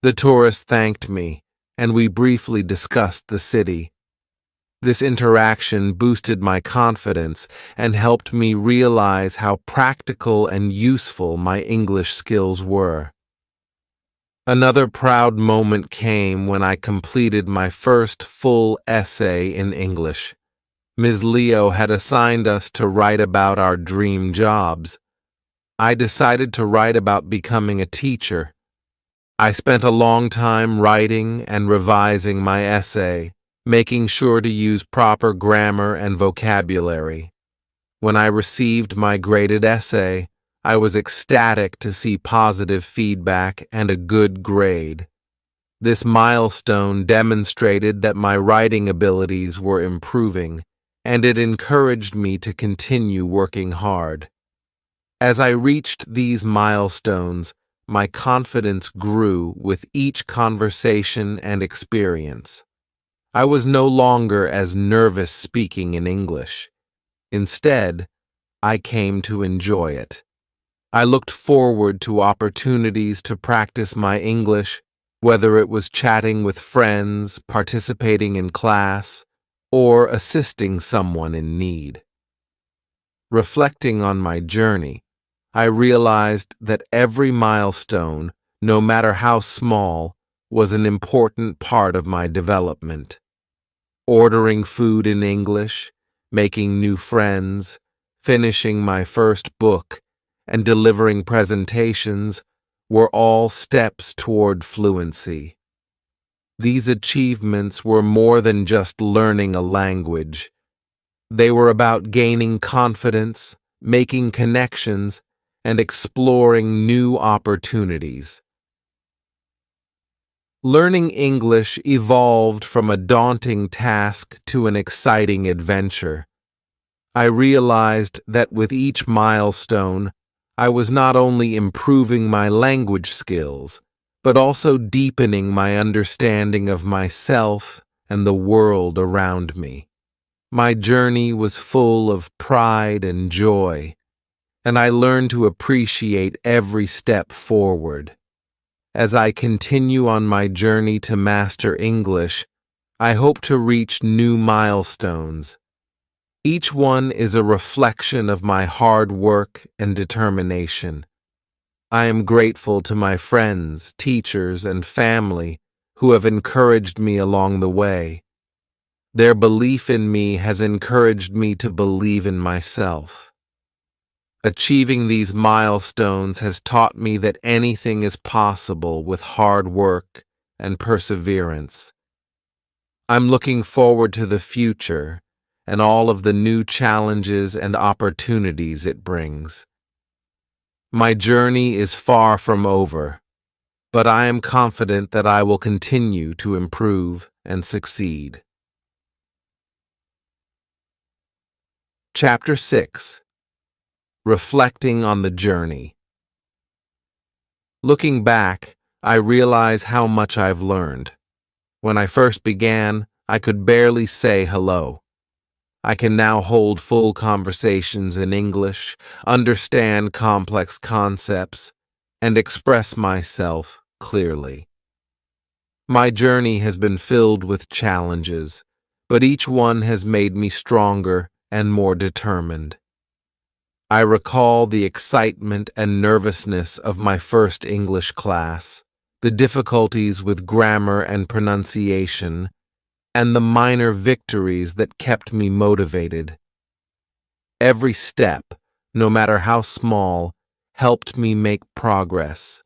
The tourist thanked me, and we briefly discussed the city. This interaction boosted my confidence and helped me realize how practical and useful my English skills were. Another proud moment came when I completed my first full essay in English. Ms. Leo had assigned us to write about our dream jobs. I decided to write about becoming a teacher. I spent a long time writing and revising my essay, making sure to use proper grammar and vocabulary. When I received my graded essay, I was ecstatic to see positive feedback and a good grade. This milestone demonstrated that my writing abilities were improving, and it encouraged me to continue working hard. As I reached these milestones, my confidence grew with each conversation and experience. I was no longer as nervous speaking in English. Instead, I came to enjoy it. I looked forward to opportunities to practice my English, whether it was chatting with friends, participating in class, or assisting someone in need. Reflecting on my journey, I realized that every milestone, no matter how small, was an important part of my development. Ordering food in English, making new friends, finishing my first book, and delivering presentations were all steps toward fluency. These achievements were more than just learning a language. They were about gaining confidence, making connections, and exploring new opportunities. Learning English evolved from a daunting task to an exciting adventure. I realized that with each milestone, I was not only improving my language skills, but also deepening my understanding of myself and the world around me. My journey was full of pride and joy, and I learned to appreciate every step forward. As I continue on my journey to master English, I hope to reach new milestones. Each one is a reflection of my hard work and determination. I am grateful to my friends, teachers, and family who have encouraged me along the way. Their belief in me has encouraged me to believe in myself. Achieving these milestones has taught me that anything is possible with hard work and perseverance. I'm looking forward to the future and all of the new challenges and opportunities it brings. My journey is far from over, but I am confident that I will continue to improve and succeed. Chapter 6. Reflecting on the Journey. Looking back, I realize how much I've learned. When I first began, I could barely say hello. I can now hold full conversations in English, understand complex concepts, and express myself clearly. My journey has been filled with challenges, but each one has made me stronger and more determined. I recall the excitement and nervousness of my first English class, the difficulties with grammar and pronunciation, and the minor victories that kept me motivated. Every step, no matter how small, helped me make progress.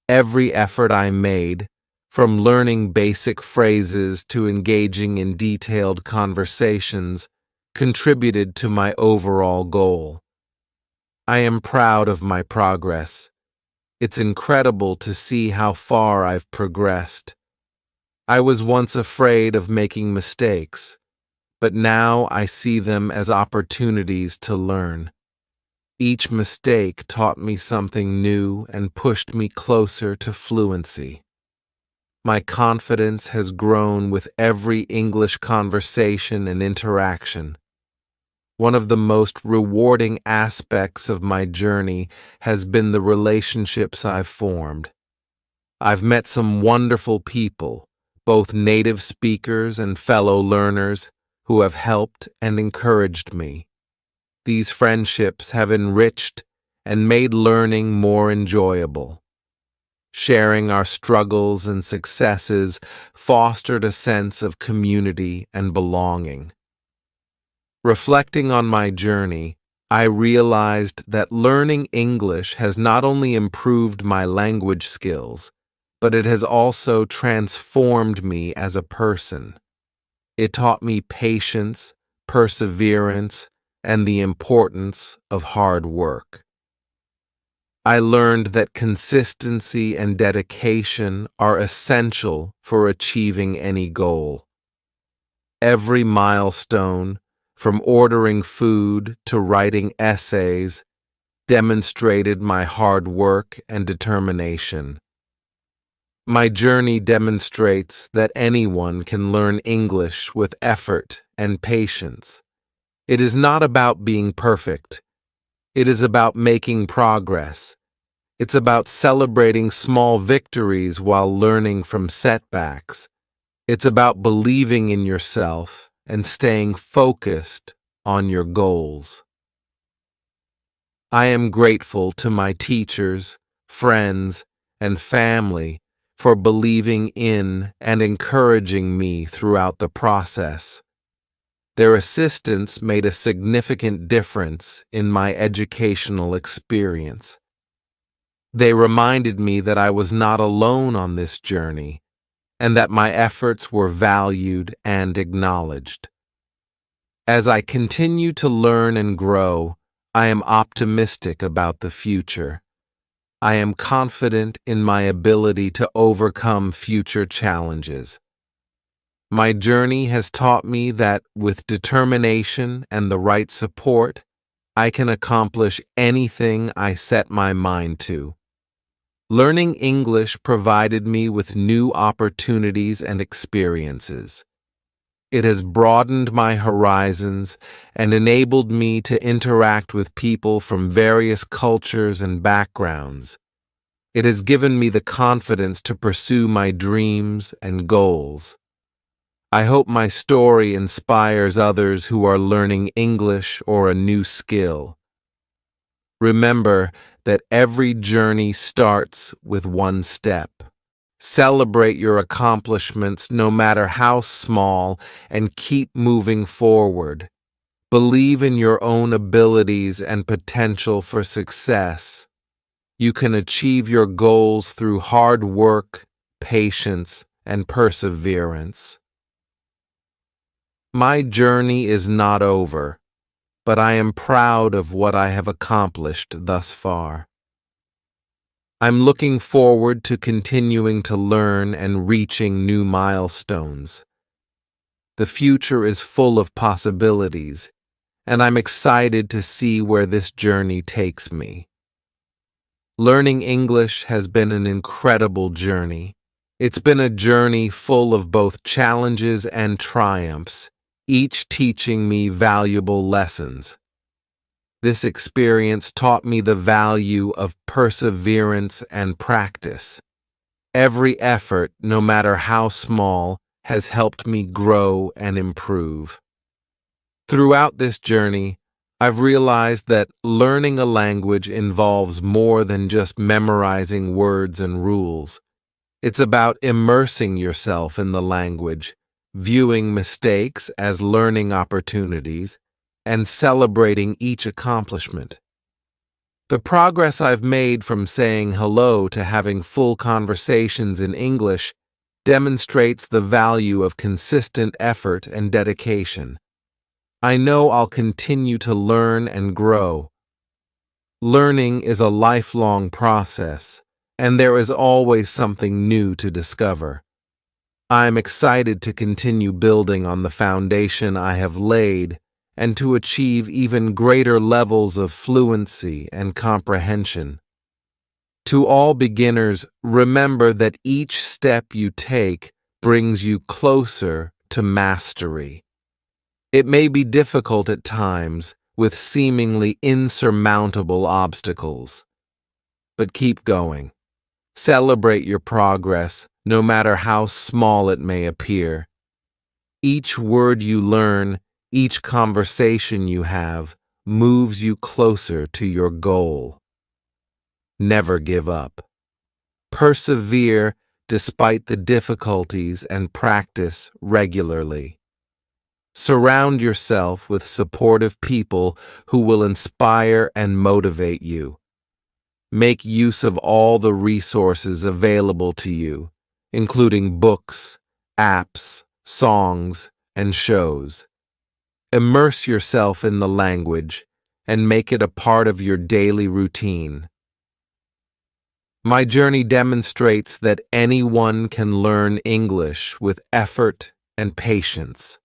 Every effort I made, from learning basic phrases to engaging in detailed conversations, contributed to my overall goal. I am proud of my progress. It's incredible to see how far I've progressed. I was once afraid of making mistakes, but now I see them as opportunities to learn. Each mistake taught me something new and pushed me closer to fluency. My confidence has grown with every English conversation and interaction. One of the most rewarding aspects of my journey has been the relationships I've formed. I've met some wonderful people, both native speakers and fellow learners, who have helped and encouraged me. These friendships have enriched and made learning more enjoyable. Sharing our struggles and successes fostered a sense of community and belonging. Reflecting on my journey, I realized that learning English has not only improved my language skills, but it has also transformed me as a person. It taught me patience, perseverance, and the importance of hard work. I learned that consistency and dedication are essential for achieving any goal. Every milestone, from ordering food to writing essays, demonstrated my hard work and determination. My journey demonstrates that anyone can learn English with effort and patience. It is not about being perfect. It is about making progress. It's about celebrating small victories while learning from setbacks. It's about believing in yourself and staying focused on your goals. I am grateful to my teachers, friends, and family for believing in and encouraging me throughout the process. Their assistance made a significant difference in my educational experience. They reminded me that I was not alone on this journey, and that my efforts were valued and acknowledged. As I continue to learn and grow, I am optimistic about the future. I am confident in my ability to overcome future challenges. My journey has taught me that with determination and the right support, I can accomplish anything I set my mind to. Learning English provided me with new opportunities and experiences. It has broadened my horizons and enabled me to interact with people from various cultures and backgrounds. It has given me the confidence to pursue my dreams and goals. I hope my story inspires others who are learning English or a new skill. Remember that every journey starts with one step. Celebrate your accomplishments no matter how small and keep moving forward. Believe in your own abilities and potential for success. You can achieve your goals through hard work, patience, and perseverance. My journey is not over, but I am proud of what I have accomplished thus far. I'm looking forward to continuing to learn and reaching new milestones. The future is full of possibilities, and I'm excited to see where this journey takes me. Learning English has been an incredible journey. It's been a journey full of both challenges and triumphs, each teaching me valuable lessons. This experience taught me the value of perseverance and practice. Every effort, no matter how small, has helped me grow and improve. Throughout this journey, I've realized that learning a language involves more than just memorizing words and rules. It's about immersing yourself in the language, viewing mistakes as learning opportunities, and celebrating each accomplishment. The progress I've made from saying hello to having full conversations in English demonstrates the value of consistent effort and dedication. I know I'll continue to learn and grow. Learning is a lifelong process, and there is always something new to discover. I'm excited to continue building on the foundation I have laid and to achieve even greater levels of fluency and comprehension. To all beginners, remember that each step you take brings you closer to mastery. It may be difficult at times, with seemingly insurmountable obstacles. But keep going. Celebrate your progress, no matter how small it may appear. Each word you learn, each conversation you have, moves you closer to your goal. Never give up. Persevere despite the difficulties and practice regularly. Surround yourself with supportive people who will inspire and motivate you. Make use of all the resources available to you, including books, apps, songs, and shows. Immerse yourself in the language and make it a part of your daily routine. My journey demonstrates that anyone can learn English with effort and patience.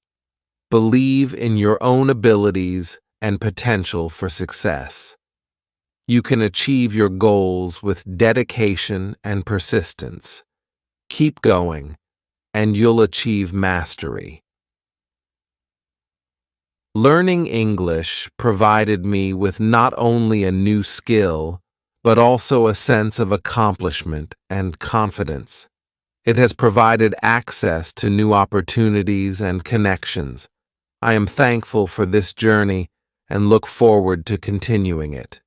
Believe in your own abilities and potential for success. You can achieve your goals with dedication and persistence. Keep going, and you'll achieve mastery. Learning English provided me with not only a new skill, but also a sense of accomplishment and confidence. It has provided access to new opportunities and connections. I am thankful for this journey and look forward to continuing it.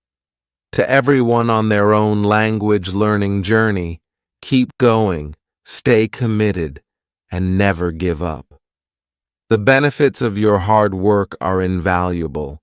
To everyone on their own language learning journey, keep going, stay committed, and never give up. The benefits of your hard work are invaluable,